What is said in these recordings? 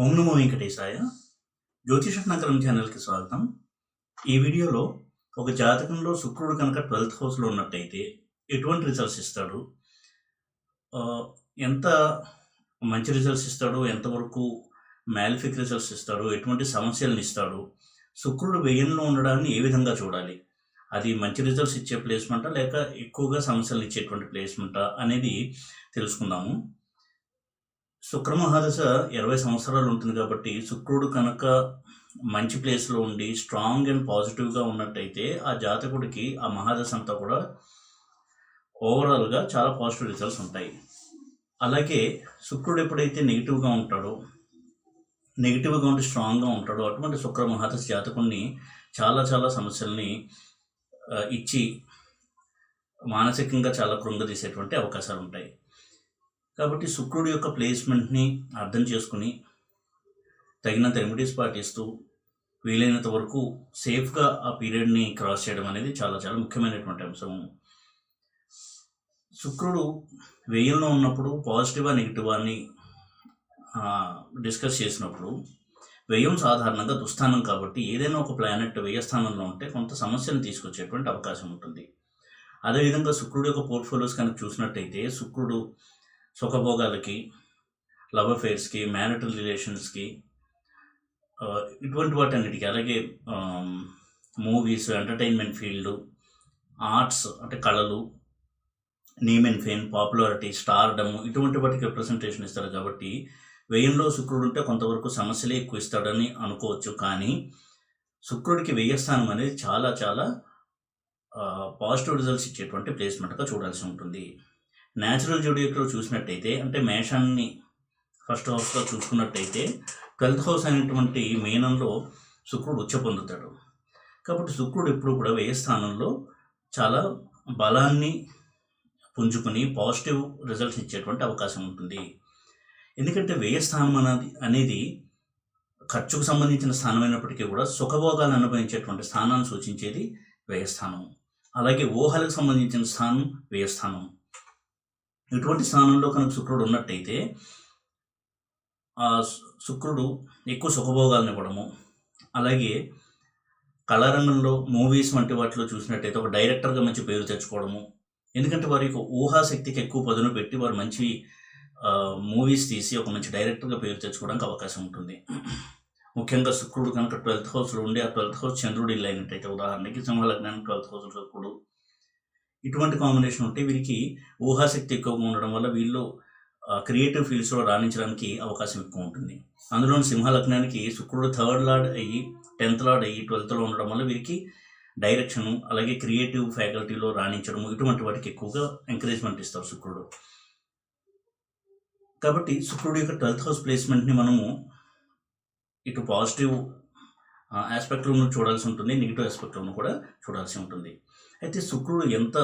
ఓం నమో వెంకటేశాయ. జ్యోతిష నగరం ఛానల్కి స్వాగతం. ఈ వీడియోలో ఒక జాతకంలో శుక్రుడు కనుక 12th హౌస్లో ఉన్నట్టయితే ఎటువంటి రిజల్ట్స్ ఇస్తాడు, ఎంత మంచి రిజల్ట్స్ ఇస్తాడు, ఎంతవరకు మ్యాలిఫిక్ రిజల్ట్స్ ఇస్తాడు, ఎటువంటి సమస్యలను ఇస్తాడు, శుక్రుడు వ్యయంలో ఉండడాన్ని ఏ విధంగా చూడాలి, అది మంచి రిజల్ట్స్ ఇచ్చే ప్లేస్మెంటా లేక ఎక్కువగా సమస్యలు ఇచ్చేటువంటి ప్లేస్మెంటా అనేది తెలుసుకుందాము. శుక్రమహాదశ 20 సంవత్సరాలు ఉంటుంది కాబట్టి శుక్రుడు కనుక మంచి ప్లేస్లో ఉండి స్ట్రాంగ్ అండ్ పాజిటివ్గా ఉన్నట్టయితే ఆ జాతకుడికి ఆ మహాదశ అంతా కూడా ఓవరాల్గా చాలా పాజిటివ్ రిజల్ట్స్ ఉంటాయి. అలాగే శుక్రుడు ఎప్పుడైతే నెగిటివ్గా ఉంటాడో, నెగిటివ్గా ఉండి స్ట్రాంగ్గా ఉంటాడో అటువంటి శుక్ర మహాదశ జాతకుడిని చాలా సమస్యల్ని ఇచ్చి మానసికంగా చాలా కృంగదీసేటువంటి అవకాశాలు ఉంటాయి. కాబట్టి శుక్రుడి యొక్క ప్లేస్మెంట్ని అర్థం చేసుకుని తగినంత రెమెడీస్ పాటిస్తూ వీలైనంత వరకు సేఫ్గా ఆ పీరియడ్ని క్రాస్ చేయడం అనేది చాలా ముఖ్యమైనటువంటి అంశం. శుక్రుడు వ్యయంలో ఉన్నప్పుడు పాజిటివా నెగిటివా అని డిస్కస్ చేసినప్పుడు వ్యయం సాధారణంగా దుస్థానం కాబట్టి ఏదైనా ఒక ప్లానెట్ వ్యయస్థానంలో ఉంటే కొంత సమస్యను తీసుకొచ్చేటువంటి అవకాశం ఉంటుంది. అదేవిధంగా శుక్రుడు యొక్క పోర్ట్ఫోలియోస్ కనుక చూసినట్టయితే శుక్రుడు సుఖభోగాలకి, లవ్ అఫేర్స్కి, మ్యారిటల్ రిలేషన్స్కి, ఇటువంటి వాటన్నిటికీ, అలాగే మూవీస్, ఎంటర్టైన్మెంట్ ఫీల్డ్, ఆర్ట్స్ అంటే కళలు, name and fame, popularity, stardom, ఇటువంటి వాటికి రిప్రజెంటేషన్ ఇస్తారు. కాబట్టి వ్యయంలో శుక్రుడు ఉంటే కొంతవరకు సమస్యలే ఎక్కువ ఇస్తాడని అనుకోవచ్చు. కానీ శుక్రుడికి వ్యయస్థానం అనేది చాలా పాజిటివ్ రిజల్ట్స్ ఇచ్చేటువంటి ప్లేస్మెంట్గా చూడాల్సి ఉంటుంది. న్యాచురల్ జోడియాక్లో చూసినట్టయితే, అంటే మేషాన్ని ఫస్ట్ హౌస్లో చూసుకున్నట్టయితే 12th హౌస్ అనేటువంటి మీనంలో శుక్రుడు ఉచ్చ పొందుతాడు. కాబట్టి శుక్రుడు ఎప్పుడు కూడా వ్యయస్థానంలో చాలా బలాన్ని పుంజుకొని పాజిటివ్ రిజల్ట్స్ ఇచ్చేటువంటి అవకాశం ఉంటుంది. ఎందుకంటే వ్యయస్థానం అనేది ఖర్చుకు సంబంధించిన స్థానం అయినప్పటికీ కూడా సుఖభోగాలు అనుభవించేటువంటి స్థానాన్ని సూచించేది వ్యయస్థానం. అలాగే ఊహలకు సంబంధించిన స్థానం వ్యయస్థానం. ఇటువంటి స్థానంలో కనుక శుక్రుడు ఉన్నట్టయితే ఆ శుక్రుడు ఎక్కువ సుఖభోగాలను ఇవ్వడము, అలాగే కళారంగంలో మూవీస్ వంటి వాటిలో చూసినట్టయితే ఒక డైరెక్టర్గా మంచి పేరు తెచ్చుకోవడము. ఎందుకంటే వారి యొక్క ఊహాశక్తికి ఎక్కువ పదును పెట్టి వారు మంచి మూవీస్ తీసి ఒక మంచి డైరెక్టర్గా పేరు తెచ్చుకోవడానికి అవకాశం ఉంటుంది. ముఖ్యంగా శుక్రుడు కనుక 12th హౌస్లో ఉండి ఆ 12th హౌస్ చంద్రుడు ఇల్లు అయినట్టయితే, ఉదాహరణకి సింహలగ్నానికి 12th హౌస్ శుక్రుడు, ఇటువంటి కాంబినేషన్ ఉంటే వీరికి ఊహాశక్తి ఎక్కువగా ఉండడం వల్ల వీళ్ళు క్రియేటివ్ ఫీల్డ్స్లో రాణించడానికి అవకాశం ఎక్కువ ఉంటుంది. అందులోని సింహలగ్నానికి శుక్రుడు 3rd లార్డ్ అయ్యి 10th లార్డ్ అయ్యి 12thలో ఉండడం వల్ల వీరికి డైరెక్షను, అలాగే క్రియేటివ్ ఫ్యాకల్టీలో రాణించడము, ఇటువంటి వాటికి ఎక్కువగా ఎంకరేజ్మెంట్ ఇస్తారు శుక్రుడు. కాబట్టి శుక్రుడు యొక్క 12th హౌస్ ప్లేస్మెంట్ని మనము ఇటు పాజిటివ్ ఆస్పెక్ట్లోనూ చూడాల్సి ఉంటుంది, నెగిటివ్ ఆస్పెక్ట్లోనూ కూడా చూడాల్సి ఉంటుంది. అయితే శుక్రుడు ఎంత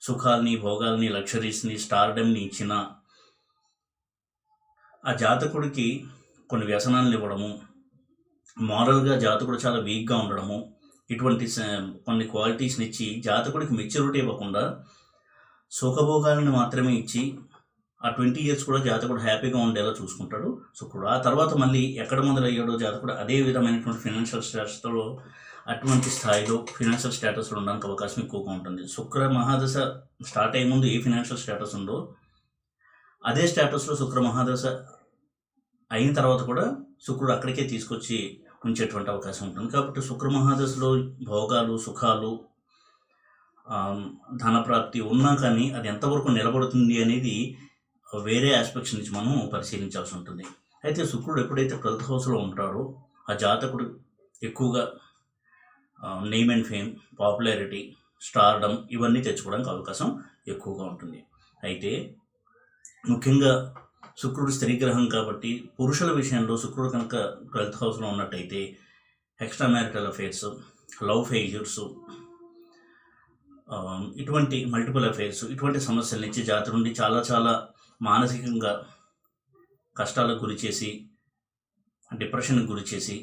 సుఖాల్ని, భోగాల్ని, లగ్జరీస్ని, స్టార్డమ్ని ఇచ్చినా ఆ జాతకుడికి కొన్ని వ్యసనాలను ఇవ్వడము, మారల్గా జాతకుడు చాలా వీక్గా ఉండడము, ఇటువంటి కొన్ని క్వాలిటీస్ని ఇచ్చి జాతకుడికి మెచ్యూరిటీ ఇవ్వకుండా సుఖభోగాలను మాత్రమే ఇచ్చి ఆ 20 years కూడా జాతకుడు హ్యాపీగా ఉండేలా చూసుకుంటాడు శుక్రుడు. ఆ తర్వాత మళ్ళీ ఎక్కడ మొదలయ్యాడో జాతకుడు అదే విధమైనటువంటి ఫినాన్షియల్ స్టేటస్లో, అటువంటి స్థాయిలో ఫినాన్షియల్ స్టేటస్లో ఉండడానికి అవకాశం ఎక్కువగా ఉంటుంది. శుక్ర మహాదశ స్టార్ట్ అయ్యే ముందు ఏ ఫినాన్షియల్ స్టేటస్ ఉందో అదే స్టేటస్లో శుక్ర మహాదశ అయిన తర్వాత కూడా శుక్రుడు అక్కడికే తీసుకొచ్చి ఉంచేటువంటి అవకాశం ఉంటుంది. కాబట్టి శుక్ర మహాదశలో భోగాలు, సుఖాలు, ధనప్రాప్తి ఉన్నా కానీ అది ఎంతవరకు నిలబడుతుంది అనేది వేరే ఆస్పెక్ట్స్ నుంచి మనం పరిశీలించాల్సి ఉంటుంది. అయితే శుక్రుడు ఎప్పుడైతే 12th హౌస్లో ఉంటాడో ఆ జాతకుడు ఎక్కువగా name and fame, popularity, stardom ఇవన్నీ తెచ్చుకోవడానికి అవకాశం ఎక్కువగా ఉంటుంది. అయితే ముఖ్యంగా శుక్రుడు స్త్రీ గ్రహం కాబట్టి పురుషుల విషయంలో శుక్రుడు కనుక 12th హౌస్లో ఉన్నట్టయితే extra marital affairs, love failures, ఇటువంటి మల్టిపుల్ అఫేర్స్, ఇటువంటి సమస్యల నుంచి జాతకు నుండి చాలా మానసికంగా కష్టాలకు గురి చేసి, డిప్రెషన్కి గురి చేసి,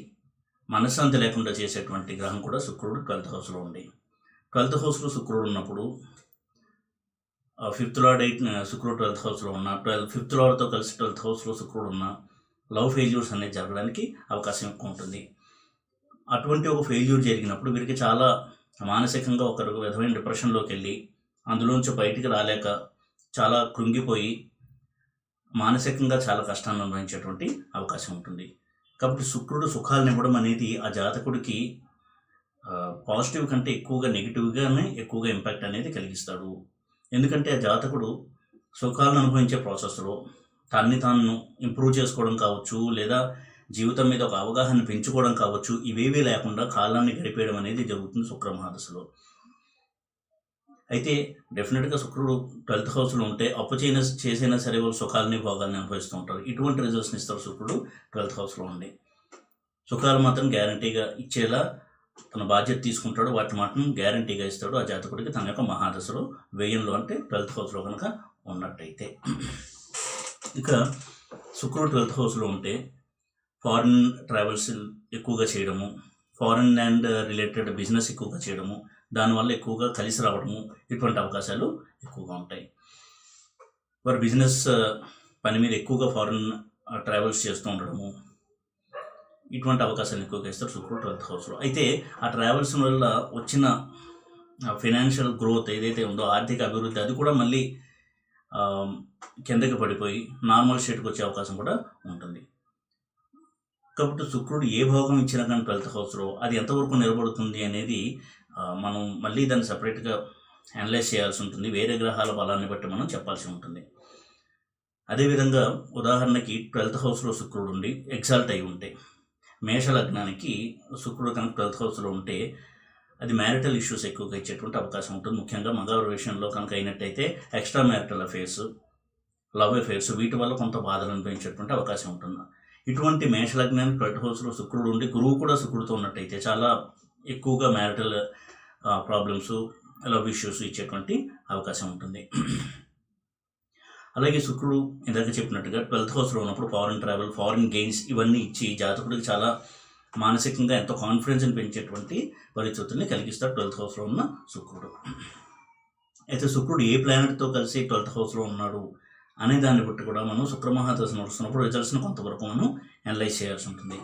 మనశ్శాంతి లేకుండా చేసేటువంటి గ్రహం కూడా శుక్రుడు 12th హౌస్లో ఉండి, 12th హౌస్లో శుక్రుడు ఉన్నప్పుడు 5th లార్డ్ శుక్రుడు 12th హౌస్లో ఉన్న, 5th లార్డ్తో కలిసి 12th హౌస్లో శుక్రుడు ఉన్న లవ్ ఫెయిల్యూర్స్ అనేది జరగడానికి అవకాశం ఎక్కువ ఉంటుంది. అటువంటి ఒక ఫెయిల్యూర్ జరిగినప్పుడు వీరికి చాలా మానసికంగా ఒక విధమైన డిప్రెషన్లోకి వెళ్ళి అందులోంచి బయటికి రాలేక చాలా కృంగిపోయి మానసికంగా చాలా కష్టాన్ని అనుభవించేటువంటి అవకాశం ఉంటుంది. కాబట్టి శుక్రుడు సుఖాలను ఇవ్వడం అనేది ఆ జాతకుడికి పాజిటివ్ కంటే ఎక్కువగా నెగిటివ్గానే ఎక్కువగా ఇంపాక్ట్ అనేది కలిగిస్తాడు. ఎందుకంటే ఆ జాతకుడు సుఖాలను అనుభవించే ప్రాసెస్లో తన్ని తాను ఇంప్రూవ్ చేసుకోవడం కావచ్చు, లేదా జీవితం మీద ఒక అవగాహన పెంచుకోవడం కావచ్చు, ఇవేవీ లేకుండా కాలాన్ని గడిపేయడం అనేది జరుగుతుంది శుక్ర మహాదశలో. అయితే డెఫినెట్గా శుక్రుడు 12th హౌస్లో ఉంటే అప్పు చేసైనా సరే వాళ్ళు సుఖాలని భోగాల్ని అనుభవిస్తూ ఉంటారు. ఇటువంటి రిజల్ట్స్ని ఇస్తారు శుక్రుడు 12th హౌస్లో ఉండి. సుఖాలు మాత్రం గ్యారంటీగా ఇచ్చేలా తన బాధ్యత తీసుకుంటాడు, వాటి మాత్రం గ్యారంటీగా ఇస్తాడు ఆ జాతకుడికి తన యొక్క మహాదశలో వ్యయంలో, అంటే 12th హౌస్లో కనుక ఉన్నట్టయితే. ఇక శుక్రుడు 12th హౌస్లో ఉంటే ఫారిన్ ట్రావెల్స్ ఎక్కువగా చేయడము, ఫారిన్ అండ్ రిలేటెడ్ బిజినెస్ ఎక్కువగా చేయడము, దానివల్ల ఎక్కువగా కలిసి రావడము, ఇటువంటి అవకాశాలు ఎక్కువగా ఉంటాయి. వారి బిజినెస్ పని మీద ఎక్కువగా ఫారిన్ ట్రావెల్స్ చేస్తూ ఉండడము, ఇటువంటి అవకాశాలు ఎక్కువగా ఇస్తారు శుక్రుడు 12th హౌస్లో. అయితే ఆ ట్రావెల్స్ వల్ల వచ్చిన ఫైనాన్షియల్ గ్రోత్ ఏదైతే ఉందో, ఆర్థిక అభివృద్ధి, అది కూడా మళ్ళీ కిందకి పడిపోయి నార్మల్ స్టేట్కి వచ్చే అవకాశం కూడా ఉంటుంది. కాబట్టి శుక్రుడు ఏ భోగం ఇచ్చినా కానీ 12th హౌస్లో అది ఎంతవరకు నిలబడుతుంది అనేది మనం మళ్ళీ దాన్ని సపరేట్గా అనలైజ్ చేయాల్సి ఉంటుంది. వేరే గ్రహాల బలాన్ని బట్టి మనం చెప్పాల్సి ఉంటుంది. అదేవిధంగా ఉదాహరణకి 12th హౌస్లో శుక్రుడు ఉండి ఎగ్జాల్ట్ అయి ఉంటే, మేష లగ్నానికి శుక్రుడు కనుక 12th హౌస్లో ఉంటే అది మ్యారిటల్ ఇష్యూస్ ఎక్కువగా ఇచ్చేటువంటి అవకాశం ఉంటుంది. ముఖ్యంగా మగవారి విషయంలో కనుక అయినట్టయితే extra marital affairs, love affairs, వీటి వల్ల కొంత బాధలు అనిపించేటువంటి అవకాశం ఉంటుంది. ఇటువంటి మేషలగ్నానికి 12th హౌస్లో శుక్రుడు ఉండి గురువు కూడా శుక్రుడితో ఉన్నట్టయితే చాలా ఎక్కువగా మ్యారిటల్ ప్రాబ్లమ్స్, లవ్ ఇష్యూస్ ఇచ్చేటువంటి అవకాశం ఉంటుంది. అలాగే శుక్రుడు ఇందాక చెప్పినట్టుగా 12th హౌస్లో ఉన్నప్పుడు ఫారిన్ ట్రావెల్, ఫారిన్ గెయిన్స్ ఇవన్నీ ఇచ్చి జాతకుడికి చాలా మానసికంగా ఎంతో కాన్ఫిడెన్స్ని పెంచేటువంటి పరిస్థితుల్ని కలిగిస్తాడు 12th హౌస్లో ఉన్న శుక్రుడు. అయితే శుక్రుడు ఏ ప్లానెట్తో కలిసి 12th హౌస్లో ఉన్నాడు అనే దాన్ని బట్టి కూడా మనం శుక్రమహాదశ నడుస్తున్నప్పుడు రిజల్ట్స్ని కొంతవరకు మనం అనలైజ్ చేయాల్సి ఉంటుంది.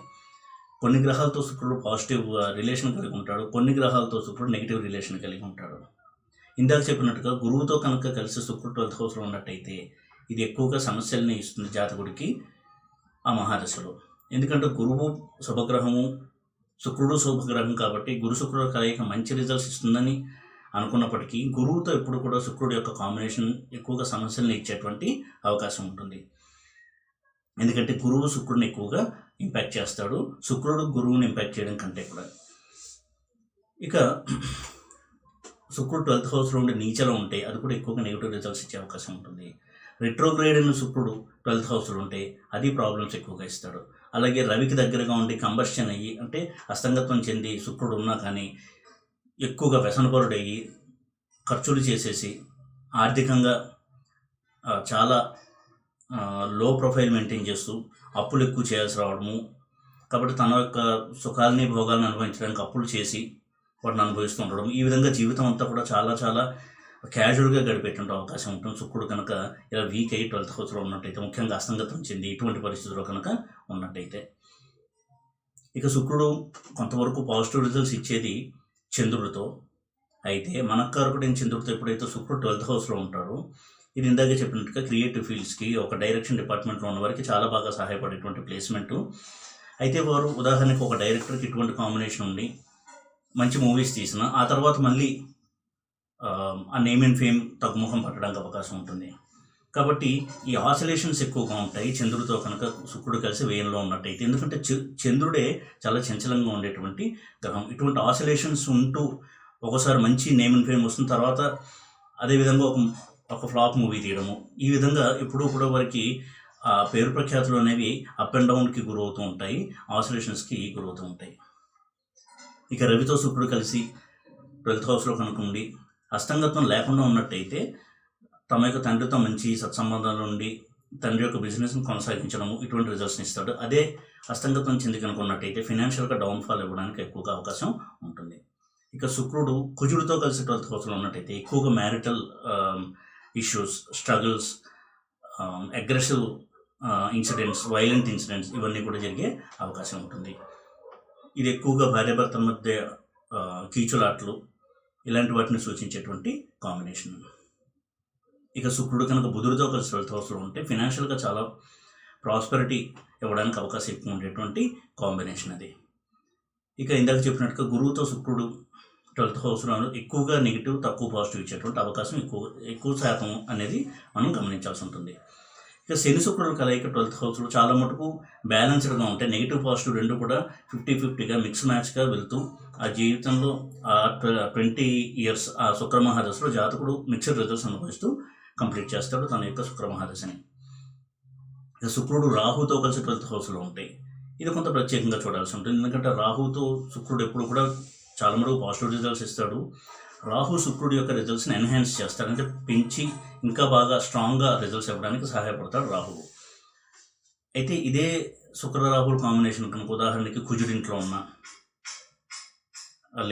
కొన్ని గ్రహాలతో శుక్రుడు పాజిటివ్ రిలేషన్ కలిగి ఉంటాడు, కొన్ని గ్రహాలతో శుక్రుడు నెగిటివ్ రిలేషన్ కలిగి ఉంటాడు. ఇందాక చెప్పినట్టుగా గురువుతో కనుక కలిసి శుక్రుడు 12th హౌస్లో ఉన్నట్టయితే ఇది ఎక్కువగా సమస్యల్ని ఇస్తుంది జాతకుడికి ఆ మహాదశలో. ఎందుకంటే గురువు శుభగ్రహము, శుక్రుడు శుభగ్రహం కాబట్టి గురు శుక్రుడు కలయిక మంచి రిజల్ట్స్ ఇస్తుందని అనుకున్నప్పటికీ గురువుతో ఎప్పుడు కూడా శుక్రుడు యొక్క కాంబినేషన్ ఎక్కువగా సమస్యలను ఇచ్చేటువంటి అవకాశం ఉంటుంది. ఎందుకంటే గురువు శుక్రుడిని ఎక్కువగా ఇంపాక్ట్ చేస్తాడు, శుక్రుడు గురువుని ఇంపాక్ట్ చేయడం కంటే కూడా. ఇక శుక్రుడు 12th హౌస్లో ఉండి నీచలో ఉంటే అది కూడా ఎక్కువగా నెగిటివ్ రిజల్ట్స్ ఇచ్చే అవకాశం ఉంటుంది. రెట్రోగ్రేడ్ అయిన శుక్రుడు 12th హౌస్లో ఉంటే అది ప్రాబ్లమ్స్ ఎక్కువగా ఇస్తాడు. అలాగే రవికి దగ్గరగా ఉండి కంబస్షన్ అయ్యి, అంటే అస్తంగత్వం చెంది శుక్రుడు ఉన్నా కానీ ఎక్కువగా వ్యసనపరుడయ్యి ఖర్చులు చేసేసి ఆర్థికంగా చాలా లో ప్రొఫైల్ మెయింటైన్ చేస్తూ అప్పులు ఎక్కువ చేయాల్సి రావడము, కాబట్టి తన యొక్క సుఖాలని భోగాలను అనుభవించడానికి అప్పులు చేసి వాటిని అనుభవిస్తూ ఉండడం, ఈ విధంగా జీవితం అంతా కూడా చాలా చాలా క్యాజువల్గా గడిపేటువంటి అవకాశం ఉంటుంది శుక్రుడు కనుక ఇలా వీక్ అయ్యి 12th హౌస్లో ఉన్నట్టయితే, ముఖ్యంగా అస్తంగతం చెంది ఇటువంటి పరిస్థితుల్లో కనుక ఉన్నట్టయితే. ఇక శుక్రుడు కొంతవరకు పాజిటివ్ రిజల్ట్స్ ఇచ్చేది చంద్రుడితో. అయితే మనకారకుడైన చంద్రుడితో ఎప్పుడైతే శుక్రుడు 12th హౌస్లో ఉంటాడో, ఇది ఇందాక చెప్పినట్టుగా క్రియేటివ్ ఫీల్డ్స్కి, ఒక డైరెక్షన్ డిపార్ట్మెంట్లో ఉన్న వారికి చాలా బాగా సహాయపడేటువంటి ప్లేస్మెంటు. అయితే వారు ఉదాహరణకు ఒక డైరెక్టర్కి ఇటువంటి కాంబినేషన్ ఉండి మంచి మూవీస్ తీసిన ఆ తర్వాత మళ్ళీ ఆ నేమ్ అండ్ ఫేమ్ తగ్గుముఖం పట్టడానికి అవకాశం ఉంటుంది. కాబట్టి ఈ ఆసిలేషన్స్ ఎక్కువగా ఉంటాయి చంద్రుడితో కనుక శుక్రుడు కలిసి వ్యయంలో ఉన్నట్టయితే. ఎందుకంటే చంద్రుడే చాలా చంచలంగా ఉండేటువంటి గ్రహం. ఇటువంటి ఆసిలేషన్స్ ఉంటూ ఒకసారి మంచి నేమ్ అండ్ ఫేమ్ వస్తున్న తర్వాత అదేవిధంగా ఒక ఫ్లాప్ మూవీ తీయడము, ఈ విధంగా ఎప్పుడూ కూడా వారికి పేరు ప్రఖ్యాతులు అనేవి అప్ అండ్ డౌన్కి గురవుతూ ఉంటాయి, ఆసిలేషన్స్కి గురవుతూ ఉంటాయి. ఇక రవితో శుక్రుడు కలిసి 12th హౌస్లో కనుక ఉండి అస్తంగత్వం లేకుండా ఉన్నట్టయితే తమ యొక్క తండ్రితో మంచి సత్సంబంధాలు ఉండి తండ్రి యొక్క బిజినెస్ని కొనసాగించడము, ఇటువంటి రిజల్ట్స్ని ఇస్తాడు. అదే అస్తంగత్వం చెంది కనుక ఉన్నట్టయితే ఫైనాన్షియల్గా డౌన్ఫాల్ ఇవ్వడానికి ఎక్కువగా అవకాశం ఉంటుంది. ఇక శుక్రుడు కుజుడితో కలిసి 12th హౌస్లో ఉన్నట్టయితే ఎక్కువగా marital issues, struggles, aggressive incidents, violent incidents ఇవన్నీ కూడా జరిగే అవకాశం ఉంటుంది. ఇది ఎక్కువగా భార్యాభర్తల మధ్య కీచులాట్లు ఇలాంటి వాటిని సూచించేటువంటి కాంబినేషన్. ఇక శుక్రుడు కనుక బుధుడితో కలిసి 12th హౌస్లో ఉంటే ఫినాన్షియల్గా చాలా ప్రాస్పెరిటీ ఇవ్వడానికి అవకాశం ఎక్కువ ఉండేటువంటి కాంబినేషన్ అది. ఇక ఇందాక చెప్పినట్టుగా గురువుతో శుక్రుడు 12th హౌస్లో ఎక్కువగా నెగిటివ్, తక్కువ పాజిటివ్ ఇచ్చేటువంటి అవకాశం ఎక్కువ శాతం అనేది మనం గమనించాల్సి ఉంటుంది. ఇక శని శుక్రుడు కలయిక 12th హౌస్లో చాలా మటుకు బ్యాలెన్స్డ్గా ఉంటాయి. నెగిటివ్ పాజిటివ్ రెండు కూడా 50-50గా మిక్స్ మ్యాచ్గా వెళ్తూ ఆ జీవితంలో 20 ఇయర్స్ ఆ శుక్రమహాదశలో జాతకుడు మిక్స్డ్ రిజల్ట్స్ అనుభవిస్తూ కంప్లీట్ చేస్తాడు తన యొక్క శుక్రమహాదశని. ఇక శుక్రుడు రాహుతో కలిసి 12th హౌస్లో ఉంటాయి. ఇది కొంత ప్రత్యేకంగా చూడాల్సి ఉంటుంది. ఎందుకంటే రాహుతో శుక్రుడు ఎప్పుడు కూడా చాలా మటుకు పాజిటివ్ రిజల్ట్స్ ఇస్తాడు. రాహు శుక్రుడు యొక్క రిజల్ట్స్ని ఎన్హాన్స్ చేస్తాడు, అంటే పెంచి ఇంకా బాగా స్ట్రాంగ్గా రిజల్ట్స్ ఇవ్వడానికి సహాయపడతాడు రాహువు. అయితే ఇదే శుక్ర రాహుల కాంబినేషన్ కనుక ఉదాహరణకి కుజుడింట్లో ఉన్న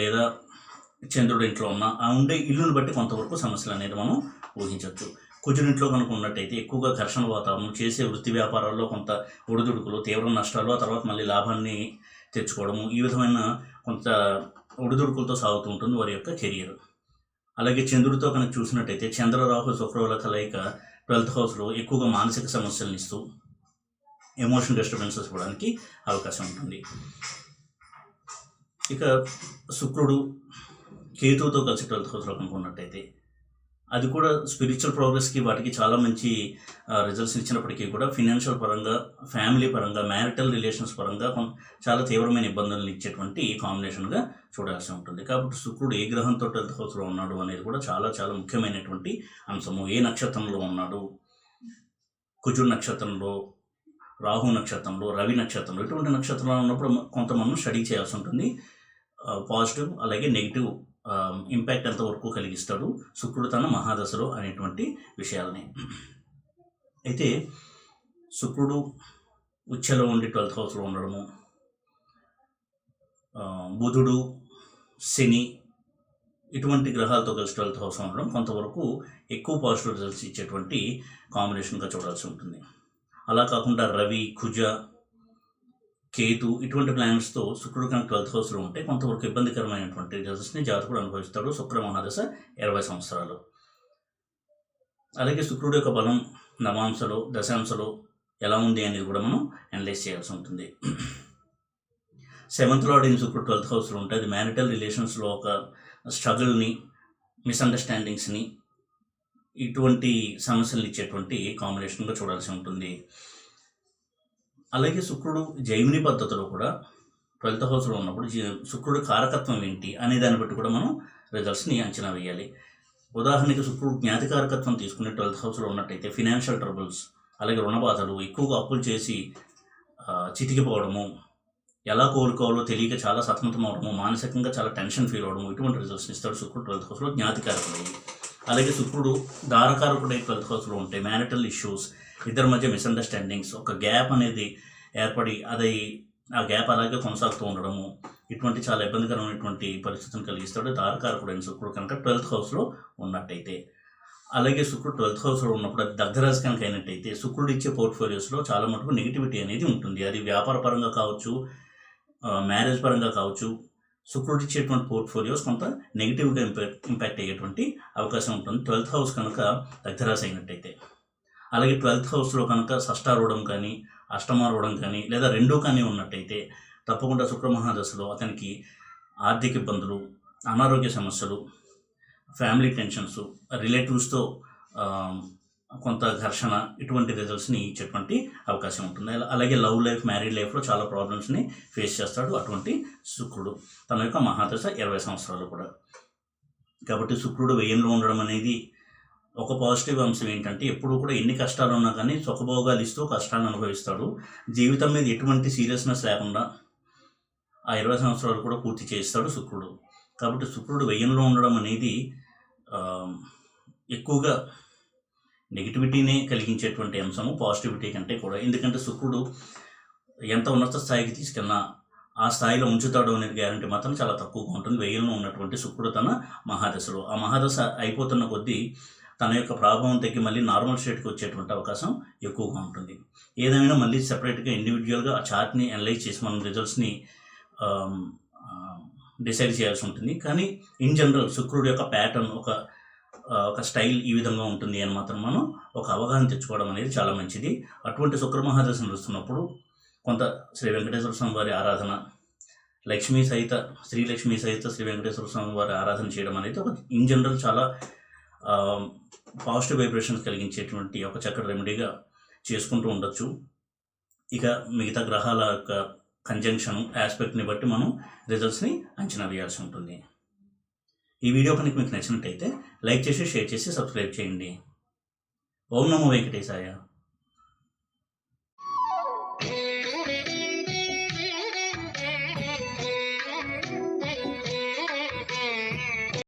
లేదా చంద్రుడి ఇంట్లో ఉన్న ఆ ఉండే ఇల్లుని బట్టి కొంతవరకు సమస్యలు అనేది మనం ఊహించవచ్చు. కుజుడింట్లో కనుక ఉన్నట్టయితే ఎక్కువగా ఘర్షణ వాతావరణం, చేసే వృత్తి వ్యాపారాల్లో కొంత ఒడిదుడుకులు, తీవ్ర నష్టాలు, ఆ తర్వాత మళ్ళీ లాభాన్ని తెచ్చుకోవడము, ఈ విధమైన కొంత ఒడిదుడుకులతో సాగుతూ ఉంటుంది వారి యొక్క కెరియర్. అలాగే చంద్రుడితో కనుక చూసినట్టయితే చంద్రరాహు శుక్రుల కలయిక 12th హౌస్లో ఎక్కువగా మానసిక సమస్యలను ఇస్తూ ఎమోషన్ డిస్టర్బెన్సెస్ ఇవ్వడానికి అవకాశం ఉంటుంది. ఇక శుక్రుడు కేతువుతో కలిసి 12th హౌస్లో కనుక ఉన్నట్టయితే అది కూడా స్పిరిచువల్ ప్రోగ్రెస్కి వాటికి చాలా మంచి రిజల్ట్స్ ఇచ్చినప్పటికీ కూడా ఫినాన్షియల్ పరంగా, ఫ్యామిలీ పరంగా, మ్యారిటల్ రిలేషన్స్ పరంగా చాలా తీవ్రమైన ఇబ్బందులను ఇచ్చేటువంటి కాంబినేషన్గా చూడాల్సి ఉంటుంది. కాబట్టి శుక్రుడు ఏ గ్రహంతో 12th హౌస్లో ఉన్నాడు అనేది కూడా చాలా చాలా ముఖ్యమైనటువంటి అంశము. ఏ నక్షత్రంలో ఉన్నాడు, కుజుడు నక్షత్రంలో, రాహు నక్షత్రంలో, రవి నక్షత్రంలో, ఇటువంటి నక్షత్రాలు ఉన్నప్పుడు కొంత మనం స్టడీ చేయాల్సి ఉంటుంది. పాజిటివ్ అలాగే నెగిటివ్ ఇంపాక్ట్ ఎంతవరకు కలిగిస్తాడు శుక్రుడు తన మహాదశలో అనేటువంటి విషయాలని. అయితే శుక్రుడు ఉచ్చలో ఉండి 12th హౌస్లో ఉండడము, బుధుడు, శని ఇటువంటి గ్రహాలతో కలిసి 12th హౌస్ ఉండడం కొంతవరకు ఎక్కువ పాజిటివ్ రిజల్ట్స్ ఇచ్చేటువంటి కాంబినేషన్గా చూడాల్సి ఉంటుంది. అలా కాకుండా రవి, కుజ, కేతు ఇటువంటి ప్లానెట్స్తో శుక్రుడు కనుక 12th హౌస్లో ఉంటే కొంతవరకు ఇబ్బందికరమైనటువంటి రిజల్ట్స్ని జాతకుడు అనుభవిస్తాడు శుక్ర మహాదశ 20 సంవత్సరాలు. అలాగే శుక్రుడు యొక్క బలం నవాంశలో, దశాంశలో ఎలా ఉంది అనేది కూడా మనం అనలైజ్ చేయాల్సి ఉంటుంది. 7th లార్డ్ ఇన్ శుక్రుడు 12th హౌస్లో ఉంటే అది మ్యారిటల్ రిలేషన్స్లో ఒక స్ట్రగుల్ని, మిస్అండర్స్టాండింగ్స్ని, ఇటువంటి సమస్యలు ఇచ్చేటువంటి కాంబినేషన్గా చూడాల్సి ఉంటుంది. అలాగే శుక్రుడు జైమిని పద్ధతిలో కూడా 12th హౌస్లో ఉన్నప్పుడు శుక్రుడు కారకత్వం ఏంటి అనే దాన్ని బట్టి కూడా మనం రిజల్ట్స్ని అంచనా వేయాలి. ఉదాహరణకి శుక్రుడు జ్ఞాతికారకత్వం తీసుకుని 12th హౌస్లో ఉన్నట్టయితే ఫినాన్షియల్ ట్రబుల్స్, అలాగే రుణబాధలు, ఎక్కువగా అప్పులు చేసి చితికిపోవడము, ఎలా కోలుకోవాలో తెలియక చాలా సతమతం అవడము, మానసికంగా చాలా టెన్షన్ ఫీల్ అవడము, ఇటువంటి రిజల్ట్స్ని ఇస్తాడు శుక్రుడు 12th హౌస్లో జ్ఞాతికారకుడై. అలాగే శుక్రుడు దారకారకుడై 12th హౌస్లో ఉంటే మ్యారిటల్ ఇష్యూస్, ఇద్దరి మధ్య మిస్అండర్స్టాండింగ్స్, ఒక గ్యాప్ అనేది ఏర్పడి ఆ గ్యాప్ అలాగే కొనసాగుతూ ఉండడము, ఇటువంటి చాలా ఇబ్బందికరమైనటువంటి పరిస్థితిని కలిగిస్తాడు దారకారకుడైన శుక్రుడు కనుక 12th హౌస్లో ఉన్నట్టయితే. అలాగే శుక్రుడు 12th హౌస్లో ఉన్నప్పుడు అది దగ్ధరాశి కనుక అయినట్టయితే శుక్రుడు ఇచ్చే పోర్ట్ఫోలియోస్లో చాలా మటుకు నెగిటివిటీ అనేది ఉంటుంది. అది వ్యాపార పరంగా కావచ్చు, మ్యారేజ్ పరంగా కావచ్చు, శుక్రుడు ఇచ్చేటువంటి పోర్ట్ఫోలియోస్ కొంత నెగిటివ్గా ఇంపాక్ట్ అయ్యేటువంటి అవకాశం ఉంటుంది 12th హౌస్ కనుక దగ్ధరాశి అయినట్టయితే. అలాగే 12th హౌస్లో కనుక షష్టారూఢం కానీ, అష్టమారూఢం కానీ, లేదా రెండూ కానీ ఉన్నట్టయితే తప్పకుండా శుక్రమహాదశలో అతనికి ఆర్థిక ఇబ్బందులు, అనారోగ్య సమస్యలు, ఫ్యామిలీ టెన్షన్స్, రిలేటివ్స్తో కొంత ఘర్షణ, ఇటువంటి రిజల్ట్స్ని ఇచ్చేటువంటి అవకాశం ఉంటుంది. అలాగే లవ్ లైఫ్, మ్యారీడ్ లైఫ్లో చాలా ప్రాబ్లమ్స్ని ఫేస్ చేస్తాడు అటువంటి శుక్రుడు తన యొక్క మహాదశ 20 సంవత్సరాలు కూడా. కాబట్టి శుక్రుడు వ్యయంలో ఉండడం అనేది ఒక పాజిటివ్ అంశం ఏంటంటే ఎప్పుడు కూడా ఎన్ని కష్టాలు ఉన్నా కానీ సుఖభోగాలు ఇస్తూ కష్టాలను అనుభవిస్తాడు. జీవితం మీద ఎటువంటి సీరియస్నెస్ లేకుండా ఆ 20 సంవత్సరాలు కూడా పూర్తి చేస్తాడు శుక్రుడు. కాబట్టి శుక్రుడు వ్యయంలో ఉండడం అనేది ఎక్కువగా నెగిటివిటీనే కలిగించేటువంటి అంశము పాజిటివిటీ కంటే కూడా. ఎందుకంటే శుక్రుడు ఎంత ఉన్నత స్థాయికి తీసుకెళ్ళినా ఆ స్థాయిలో ఉంచుతాడు అనేది గ్యారంటీ మాత్రం చాలా తక్కువగా ఉంటుంది వ్యయంలో ఉన్నటువంటి శుక్రుడు తన మహాదశలో. ఆ మహాదశ అయిపోతున్న కొద్దీ తన యొక్క ప్రభావం తగ్గి మళ్ళీ నార్మల్ స్టేట్కి వచ్చేటువంటి అవకాశం ఎక్కువగా ఉంటుంది. ఏదైనా మళ్ళీ సెపరేట్గా ఇండివిజువల్గా ఆ చార్ట్ని అనలైజ్ చేసి మనం రిజల్ట్స్ని డిసైడ్ చేయాల్సి ఉంటుంది. కానీ ఇన్ జనరల్ శుక్రుడి యొక్క ప్యాటర్న్ ఒక స్టైల్ ఈ విధంగా ఉంటుంది అని మాత్రం మనం ఒక అవగాహన తెచ్చుకోవడం అనేది చాలా మంచిది. అటువంటి శుక్ర మహాదశ నడుస్తున్నప్పుడు కొంత శ్రీ వెంకటేశ్వర స్వామి వారి ఆరాధన, శ్రీలక్ష్మి సహిత శ్రీ వెంకటేశ్వర స్వామి వారి ఆరాధన చేయడం అనేది ఒక ఇన్ జనరల్ చాలా పాజిటివ్ వైబ్రేషన్స్ కలిగించేటువంటి ఒక చక్కటి రెమెడీగా చేసుకుంటూ ఉండొచ్చు. ఇక మిగతా గ్రహాల యొక్క కంజంక్షన్ ఆస్పెక్ట్ని బట్టి మనం రిజల్ట్స్ని అంచనా వేయాల్సి ఉంటుంది. ఈ వీడియో కనుక మీకు నచ్చినట్టయితే లైక్ చేసి, షేర్ చేసి, సబ్స్క్రైబ్ చేయండి. ఓం నమో వెంకటేశాయ.